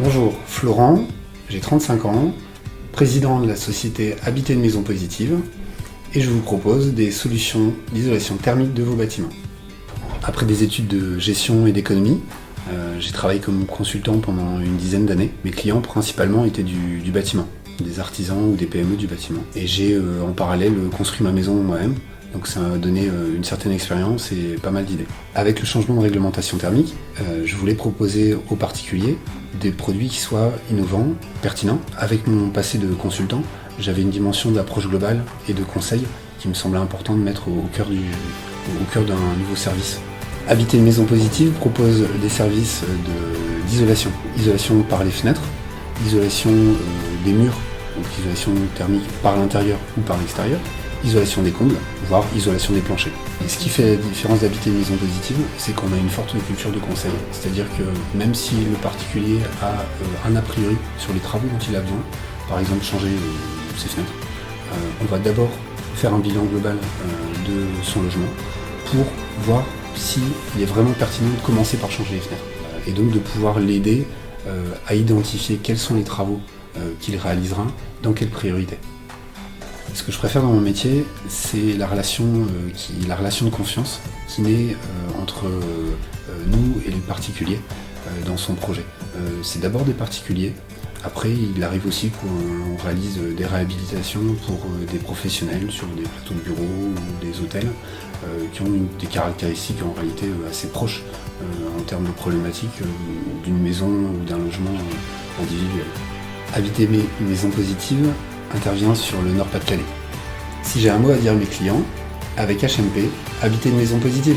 Bonjour, Florent, j'ai 35 ans, président de la société Habiter une maison positive, et je vous propose des solutions d'isolation thermique de vos bâtiments. Après des études de gestion et d'économie, j'ai travaillé comme consultant pendant une dizaine d'années. Mes clients principalement étaient du bâtiment, des artisans ou des PME du bâtiment. Et j'ai en parallèle construit ma maison moi-même, donc ça m'a donné une certaine expérience et pas mal d'idées. Avec le changement de réglementation thermique, je voulais proposer aux particuliers des produits qui soient innovants, pertinents. Avec mon passé de consultant, j'avais une dimension d'approche globale et de conseil qui me semblait important de mettre au cœur d'un nouveau service. Habiter une maison positive propose des services d'isolation. Isolation par les fenêtres, isolation des murs, donc isolation thermique par l'intérieur ou par l'extérieur, isolation des combles, voire isolation des planchers. Et ce qui fait la différence d'habiter une maison positive, c'est qu'on a une forte culture de conseil. C'est-à-dire que même si le particulier a un a priori sur les travaux dont il a besoin, par exemple changer ses fenêtres, on va d'abord faire un bilan global de son logement pour voir s'il est vraiment pertinent de commencer par changer les fenêtres. Et donc de pouvoir l'aider à identifier quels sont les travaux qu'il réalisera, dans quelle priorité. Ce que je préfère dans mon métier, c'est la relation de confiance qui naît entre nous et le particulier dans son projet. C'est d'abord des particuliers, après il arrive aussi qu'on réalise des réhabilitations pour des professionnels sur des plateaux de bureau ou des hôtels qui ont des caractéristiques en réalité assez proches en termes de problématiques d'une maison ou d'un logement individuel. Habiter une maison positive intervient sur le Nord-Pas-de-Calais. Si j'ai un mot à dire à mes clients, avec HMP, habiter une maison positive.